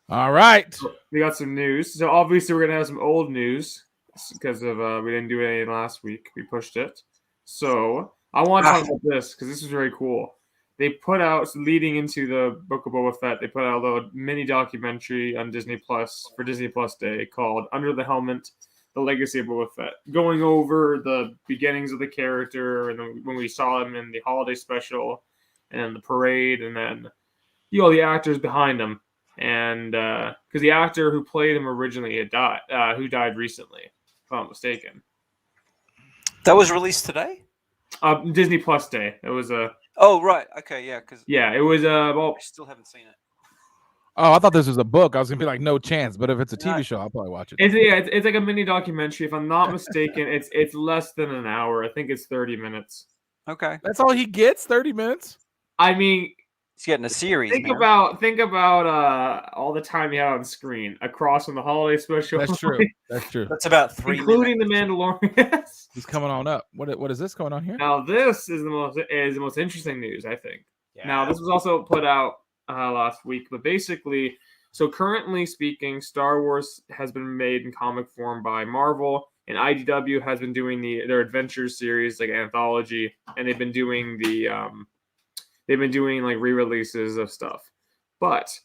All right. We got some news. So obviously we're gonna have some old news because of we didn't do any last week. We pushed it. So I want to Ah, talk about this because this is very cool. They put out leading into the Book of Boba Fett. They put out a little mini documentary on Disney Plus for Disney Plus Day called "Under the Helmet: The Legacy of Boba Fett," going over the beginnings of the character and when we saw him in the holiday special and the parade, and then the actors behind him, and because the actor who played him originally had died, who died recently, if I'm not mistaken. that was released today. Disney Plus Day. It was a Oh right, okay, yeah, because yeah. It was I well. still haven't seen it. Oh, I thought this was a book. I was gonna be like, no chance. But if it's a No, TV show, I'll probably watch it. It's like a mini documentary. If I'm not mistaken, it's less than an hour. I think it's 30 minutes. okay, That's all he gets. 30 minutes. I mean, he's getting a series, think man. about all the time you have on screen across from the holiday special. That's true. That's true. That's about 3 minutes. Including the Mandalorian. He's coming on up. What is this going on here? Now this is the most interesting news, I think. Yeah. Now this was also put out last week, but basically, so currently speaking, Star Wars has been made in comic form by Marvel, and IDW has been doing their Adventures series, like anthology, and they've been doing like re-releases of stuff. But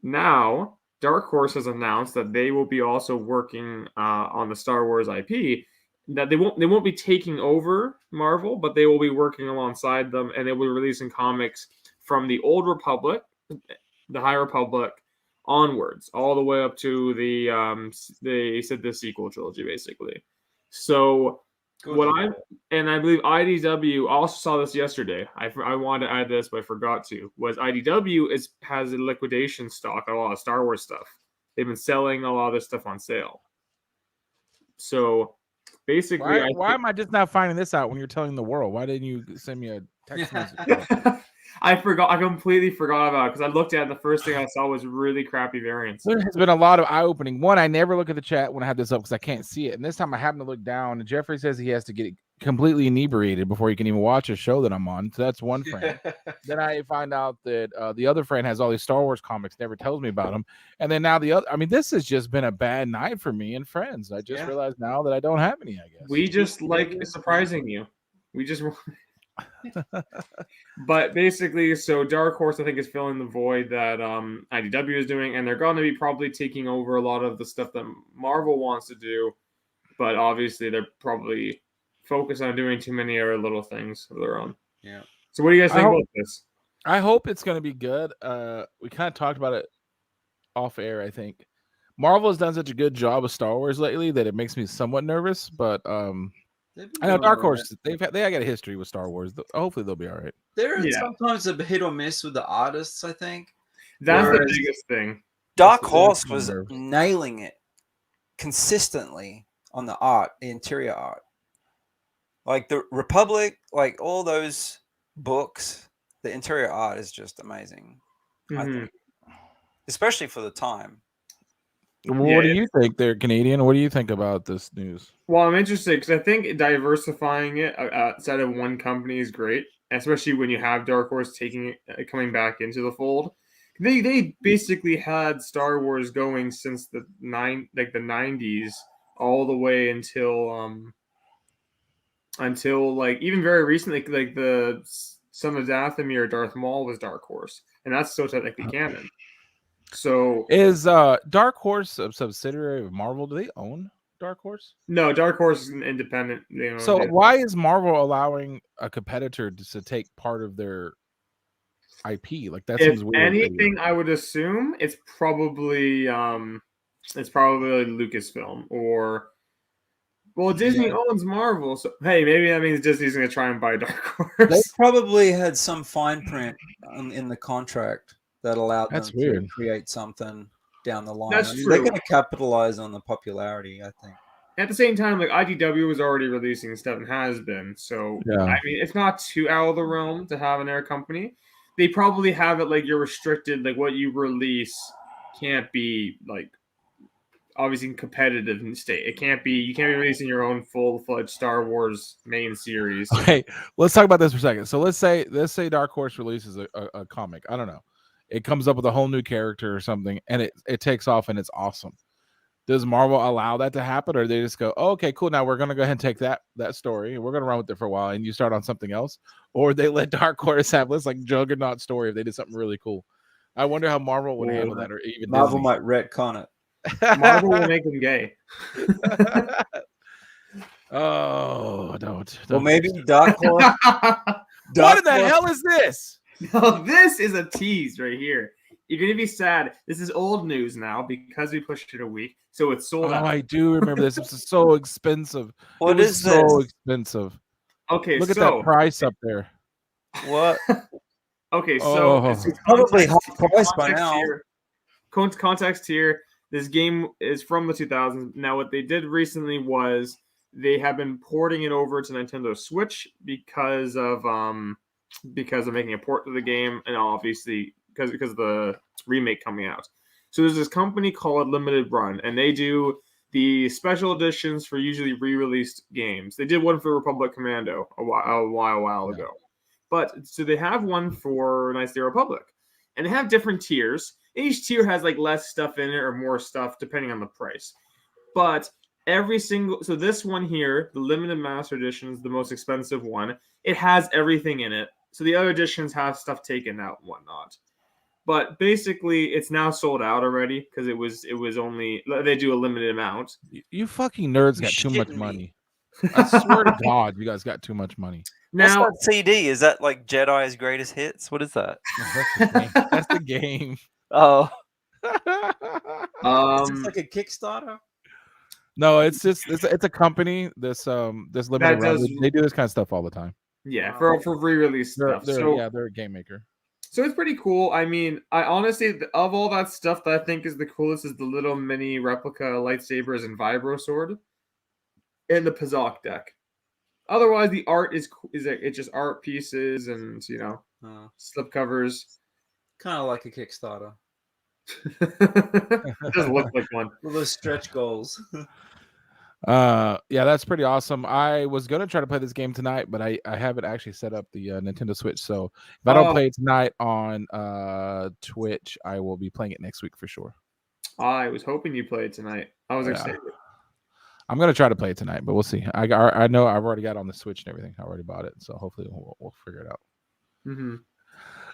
now Dark Horse has announced that they will be also working on the Star Wars IP. That they won't be taking over Marvel, but they will be working alongside them, and they will be releasing comics from the Old Republic, the High Republic, onwards, all the way up to they said the sequel trilogy, basically. So Good. I believe IDW also saw this yesterday. I wanted to add this, but I forgot to. Was IDW has a liquidation stock on a lot of Star Wars stuff. They've been selling a lot of this stuff on sale. So basically, Why am I just now finding this out when you're telling the world? Why didn't you send me a text message? I completely forgot about it because I looked at it and the first thing I saw was really crappy variants. There has been a lot of eye-opening. One, I never look at the chat when I have this up because I can't see it. And this time I happen to look down, and Jeffrey says he has to get completely inebriated before he can even watch a show that I'm on. So that's one friend. Then I find out that the other friend has all these Star Wars comics, never tells me about them. And then now the other, I mean, this has just been a bad night for me and friends. I just realized now that I don't have any, I guess. We just like surprising you. We just But basically, so Dark Horse, I think, is filling the void that IDW is doing, and they're going to be probably taking over a lot of the stuff that Marvel wants to do. But obviously, they're probably focused on doing too many other little things of their own. Yeah. So, what do you guys think about this? I hope it's going to be good. We kind of talked about it off air, I think. Marvel has done such a good job of Star Wars lately that it makes me somewhat nervous, but I know Dark Horse. They got a history with Star Wars. Hopefully, they'll be all right. There is sometimes a hit or miss with the artists, I think. That's the biggest thing. Dark Horse was nailing it consistently on the art, the interior art. Like the Republic, like all those books, the interior art is just amazing. I think, especially for the time. What do you think there, Canadian? What do you think about this news? Well, I'm interested because I think diversifying it outside of one company is great, especially when you have Dark Horse coming back into the fold. They basically had Star Wars going since the 90s all the way until like even very recently, like the Son of Dathomir, Darth Maul was Dark Horse, and that's still technically canon. So is Dark Horse a subsidiary of Marvel? Do they own Dark Horse? No, Dark Horse is an independent. So why is Marvel allowing a competitor to take part of their IP? Like that seems weird. Anything, I would assume it's probably Lucasfilm or. Well, Disney owns Marvel, so hey, maybe that means Disney's going to try and buy Dark Horse. They probably had some fine print in the contract that allowed them to create something down the line. That's true. They're going to capitalize on the popularity, I think. At the same time, like IDW was already releasing stuff and has been, so I mean, it's not too out of the realm to have an air company. They probably have it like you're restricted, like what you release can't be like obviously competitive in state. You can't be releasing your own full-fledged Star Wars main series. Okay, let's talk about this for a second. So let's say Dark Horse releases a comic. I don't know. it comes up with a whole new character or something, and it takes off and it's awesome. Does Marvel allow that to happen, or they just go, oh, okay, cool, now we're gonna go ahead and take that story and we're gonna run with it for a while, and you start on something else, or they let Dark Horse have this like Juggernaut story if they did something really cool. I wonder how Marvel would handle that, or even Marvel Disney. might retcon it. Marvel will make him gay. Oh, don't. Well, maybe Dark Horse. What in the hell is this? No, this is a tease right here. You're gonna be sad. This is old news now because we pushed it a week, so it's sold out. I do remember this. It's so expensive. What it was is so this? expensive. Okay, Look at that price up there. What? Okay, so Oh. It's probably half price by now. Context here. This game is from the 2000s. Now, what they did recently was they have been porting it over to Nintendo Switch because of making a port to the game, and obviously because of the remake coming out. So there's this company called Limited Run, and they do the special editions for usually re-released games. They did one for Republic Commando a while ago. But so they have one for Knights of the Republic, and they have different tiers. Each tier has like less stuff in it or more stuff depending on the price. But so this one here, the limited master edition is the most expensive one. It has everything in it. So the other editions have stuff taken out and whatnot. But basically, it's now sold out already because it was only they do a limited amount. You fucking nerds got too much money. I swear to God, you guys got too much money. Now, what's that CD? Is that like Jedi's Greatest Hits? What is that? That's the game. Oh. Is this like a Kickstarter? No, it's a company. This limited run. They do this kind of stuff all the time. Yeah, for re-release stuff. They're a game maker. So it's pretty cool. I mean, I honestly, of all that stuff that I think is the coolest is the little mini replica lightsabers and vibro sword, and the Pazok deck. Otherwise, the art is it's just art pieces and slip covers. Kind of like a Kickstarter. It does look like one. With those stretch goals. Yeah, that's pretty awesome. I was gonna try to play this game tonight, but I haven't actually set up the Nintendo Switch. So if I don't play it tonight on Twitch, I will be playing it next week for sure. I was hoping you played tonight. I was excited. I'm gonna try to play it tonight, but we'll see. I know I've already got it on the Switch and everything. I already bought it, so hopefully we'll figure it out. Mm-hmm.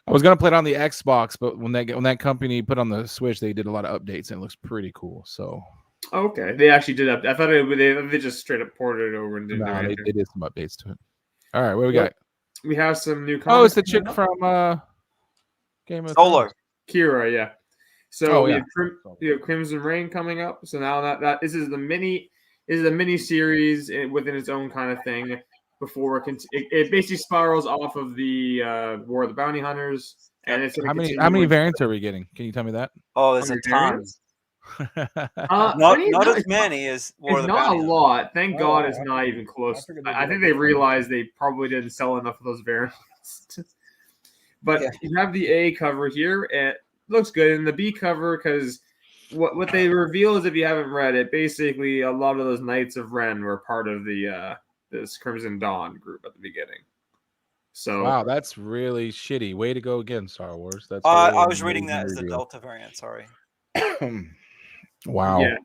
I was gonna play it on the Xbox, but when that company put on the Switch, they did a lot of updates and it looks pretty cool. So okay, they actually did I thought they just straight up ported it over and didn't. No, they did some updates to it. All right, what we got? We have some new. Oh, it's the chick from Game of Thrones. Kira, yeah. So we have Crimson Reign coming up. So now that this is a mini series within its own kind of thing. Before it basically spirals off of the War of the Bounty Hunters, and it's how many variants are we getting? Can you tell me that? Oh, there's a ton. Not as many as War of the Bounty Hunters. Not a lot. Thank God, it's okay. not even close. I think they realized they probably didn't sell enough of those variants. But you have the A cover here. It looks good, and the B cover because what they reveal is, if you haven't read it, basically a lot of those Knights of Ren were part of the this Crimson Dawn group at the beginning. So wow, that's really shitty. Way to go again, Star Wars. That's I was reading that as the Delta variant. Sorry. Wow. Yeah.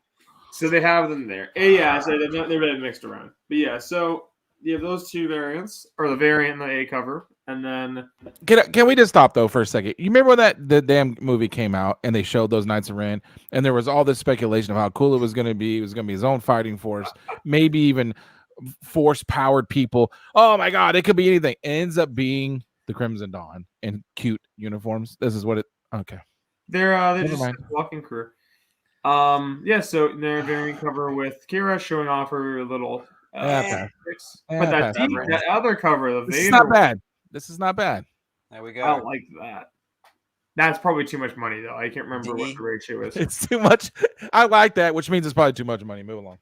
So they have them there. Yeah, so they've been mixed around. But yeah, so you have those two variants, or the variant and the A cover, and then can we just stop though for a second? You remember when the damn movie came out and they showed those Knights of Ren, and there was all this speculation of how cool it was going to be. It was going to be his own fighting force, maybe even force-powered people. Oh my God, it could be anything. It ends up being the Crimson Dawn in cute uniforms. This is what it. Okay, they're just a walking crew. So they're variant cover with Kira showing off her little. But that other cover, the Vader. This is not bad. This is not bad. There we go. I don't like that. That's probably too much money, though. I can't remember what the ratio is. It's too much. I like that, which means it's probably too much money. Move along.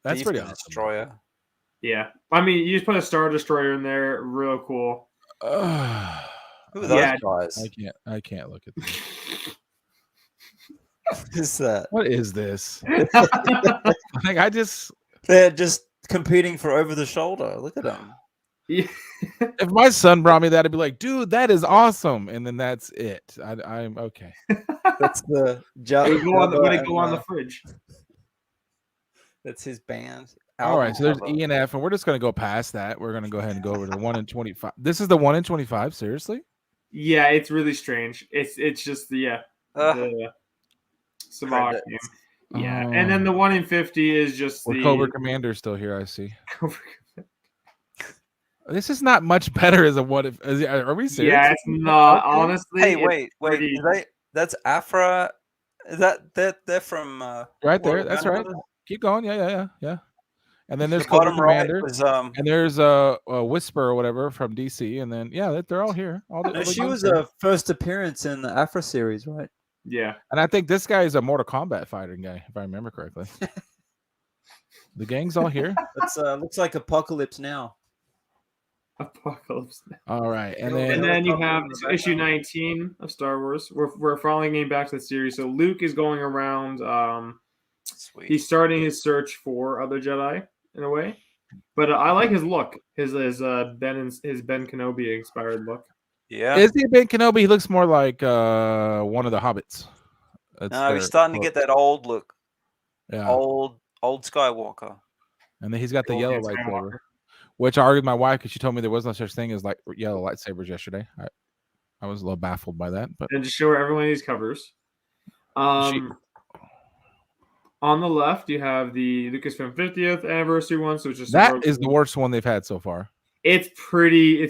That's pretty awesome. Destroyer. Yeah, I mean, you just put a Star Destroyer in there, real cool. Who are those guys? I can't look at this. What is that? What is this? They're just competing for over the shoulder. Look at them. Yeah. If my son brought me that, I'd be like, dude, that is awesome. And then that's it. I'm okay. That's the Would it go on the fridge? That's his band. All right, so there's cover. E and F, and we're just gonna go past that. We're gonna go ahead and go over to the 1 in 25. This is the 1 in 25. Seriously? Yeah, it's really strange. It's just the Sabak Credits. game. Yeah, and then the 1 in 50 is just Well, the Cobra Commander still here. I see. This is not much better as a what if. Are we serious? Yeah, it's not. Honestly, Hey, it's wait. pretty- That's Afra. Is that they're from Right there. World That's War right. II? Keep going. Yeah. And then there's The Cobra bottom right Commander, was and there's a Whisper or whatever from DC, and then they're all here. All the, no, all the she gangs was here. a first appearance in the Afra series, right? yeah. And I think this guy is a Mortal Kombat fighting guy, if I remember correctly. The gang's all here. That's looks like Apocalypse Now. Apocalypse. All right, and And then then you helicopter have in the issue background. 19 of Star Wars. We're following game back to the series. So Luke is going around. Sweet. He's starting his search for other Jedi in a way, but I like his look. His Ben Kenobi inspired look. Yeah. is he Ben Kenobi? He looks more like one of the hobbits. That's No, he's their starting to look. get that old look. Yeah, Old Skywalker. and then he's got the Old yellow Skywalker. lightsaber, which I argued with my wife because she told me there was no such thing as like yellow lightsabers yesterday. I was a little baffled by that, but And just show everyone these covers. On the left, you have the Lucasfilm 50th anniversary one, so it's just that is the worst one they've had so far. It's pretty.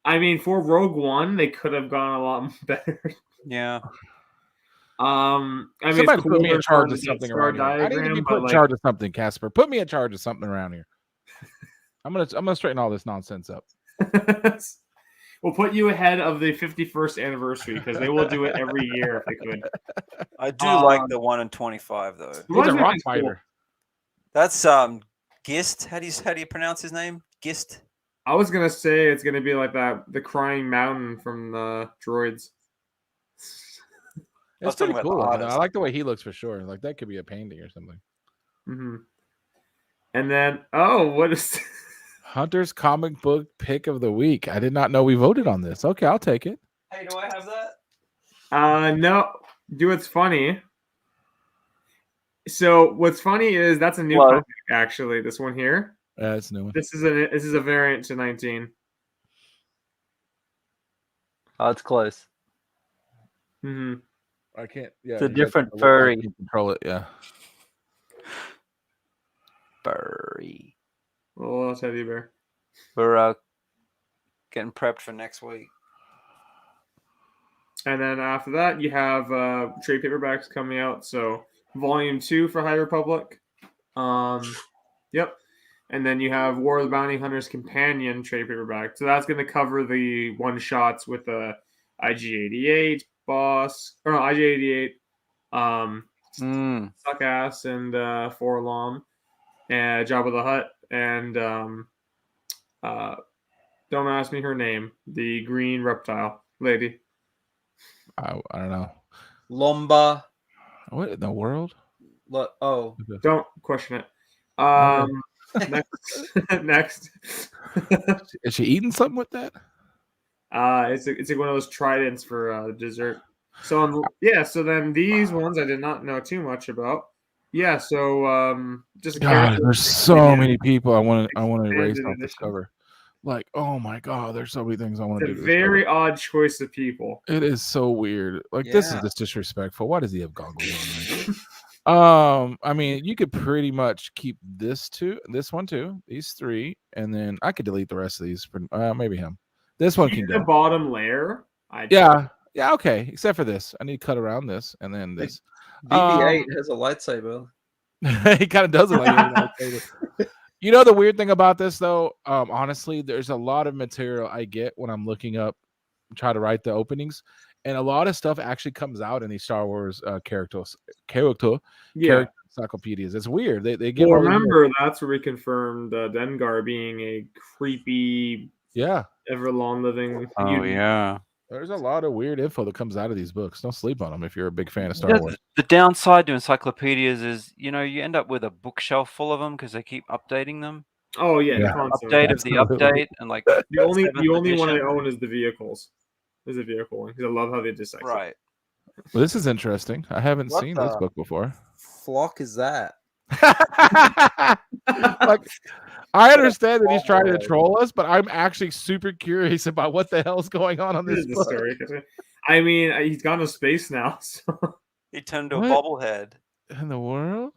I mean, for Rogue One, they could have gone a lot better. Yeah. I mean, Somebody it's put me in cool charge for of the something star around here. I need to be diagram, put in but, charge of something, Casper. Put me in charge of something around here. I'm gonna straighten all this nonsense up. we'll put you ahead of the 51st anniversary because they will do it every year if they could. I do like the 1 in 25 though. He's a One rock thing is cool. fighter. That's Gist. How do you pronounce his name? Gist. I was gonna say it's gonna be like the Crying Mountain from the Droids. It's talking pretty about cool. the I artist. like the way he looks for sure. Like that could be a painting or something. Mm-hmm. And then, what is? Hunter's comic book pick of the week. I did not know we voted on this. Okay, I'll take it. Hey, do I have that? No. Do what's funny. So what's funny is that's a new Hello? comic actually. This one here. Yeah, it's a new one. This is a variant to 19. Oh, it's close. Mm-hmm. I can't. Yeah, It's a you guys different have to look back furry. and control it. Yeah. Furry. Little teddy bear. We're getting prepped for next week. And then after that, you have trade paperbacks coming out. So Volume 2 for High Republic. Yep. And then you have War of the Bounty Hunter's Companion trade paperback. So that's going to cover the one-shots with the IG-88 boss. Or no, IG-88, Suck Ass, and Forlom, and Jabba the Hutt, and don't ask me her name. The green reptile lady. I don't know. Lomba. What in the world? Oh. Don't question it. Next. Is she eating something with that? It's like one of those tridents for dessert. So so then these ones I did not know too much about. Yeah, so just God, there's so many people I want to erase Expanded off this edition. cover. Like, oh my God, there's so many things I want to It's do. a to this cover. very odd choice of people. It is so weird. Like this is Yeah. just disrespectful. Why does he have goggles on? I mean, you could pretty much keep this one too, these three, and then I could delete the rest of these. Maybe him. This one can The go. bottom layer. Yeah, okay. Except for this, I need to cut around this, and then this. BB-8 has a lightsaber. He kind of does it like You know the weird thing about this though, honestly, there's a lot of material I get when I'm looking up, try to write the openings, and a lot of stuff actually comes out in these Star Wars character encyclopedias. It's weird. They give. Well, all these- remember that's where we confirmed Dengar being a creepy, ever long living. Yeah. There's a lot of weird info that comes out of these books. Don't sleep on them if you're a big fan of Star Wars. The downside to encyclopedias is, you end up with a bookshelf full of them because they keep updating them. Oh yeah, Yeah. constantly. Update of the Absolutely. update and like The only 7th one I edition. own is the vehicles. Is a vehicle one because I love how they dissect it. Right. Well, this is interesting. I haven't What seen this the- book before. Flock is that? Like, I understand that he's trying to bobblehead. troll us, but I'm actually super curious about what the hell's going on This this is the book. story. I mean, he's gone to space now. So. He turned to a What? bobblehead. In the world?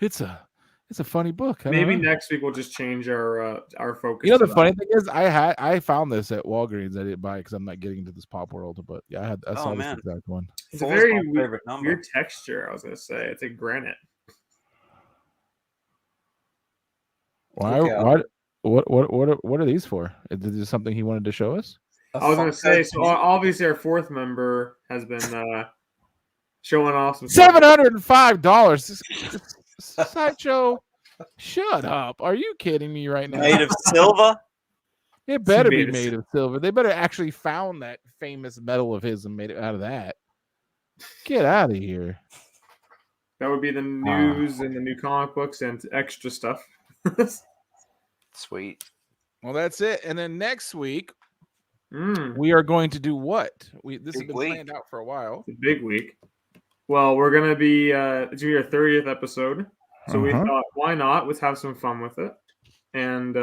It's a funny book. I don't Maybe know. next week we'll just change our focus. You know, to the that. funny thing is, I found this at Walgreens. I didn't buy it because I'm not getting into this pop world. But yeah, I saw man. this exact one. It's a 4 is very my favorite number. weird texture. I was gonna say it's like granite. Why? Look out. What are these for? Is this something he wanted to show us? I was gonna say so. Obviously, our fourth member has been showing off some stuff. $705. Sideshow. Shut up. Are you kidding me right now? Made of silver. It better be made of made of silver. They better actually found that famous metal of his and made it out of that. Get out of here. That would be the news and the new comic books and extra stuff. Sweet. Well, that's it. And then next week Mm, we are going to do what? This has Big been week. planned out for a while. it's a big week. Well, we're gonna be it's gonna be our 30th episode, so we Uh-huh. thought why not? Let's have some fun with it, and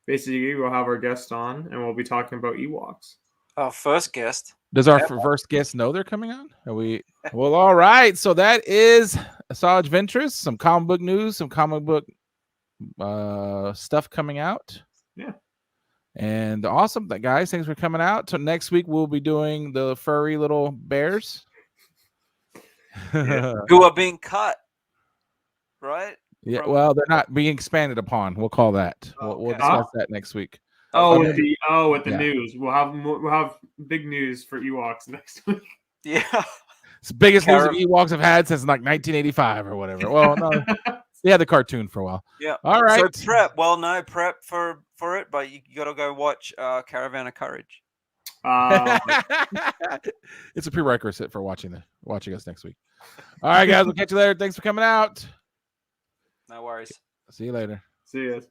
basically we'll have our guest on, and we'll be talking about Ewoks. Our first guest. Does our first guest know they're coming on? Are we? Well, all right. So that is Asajj Ventress, some comic book news, some comic book stuff coming out. Yeah. And awesome, guys. Thanks for coming out. So next week we'll be doing the furry little bears. Yeah. Who are being cut. Right? Yeah, From- well, they're not being expanded upon. We'll call that. We'll Okay. discuss that next week. Oh, Okay. with the Yeah. news, we'll have big news for Ewoks next week. Yeah. It's the biggest news Karen- that Ewoks have had since like 1985 or whatever. Well, no, they had the cartoon for a while. Yeah. All right. So prep. Well, no, prep for it, but you got to go watch Caravan of Courage. It's a prerequisite for watching us next week. All right, guys. We'll catch you later. Thanks for coming out. No worries. See you later. See you.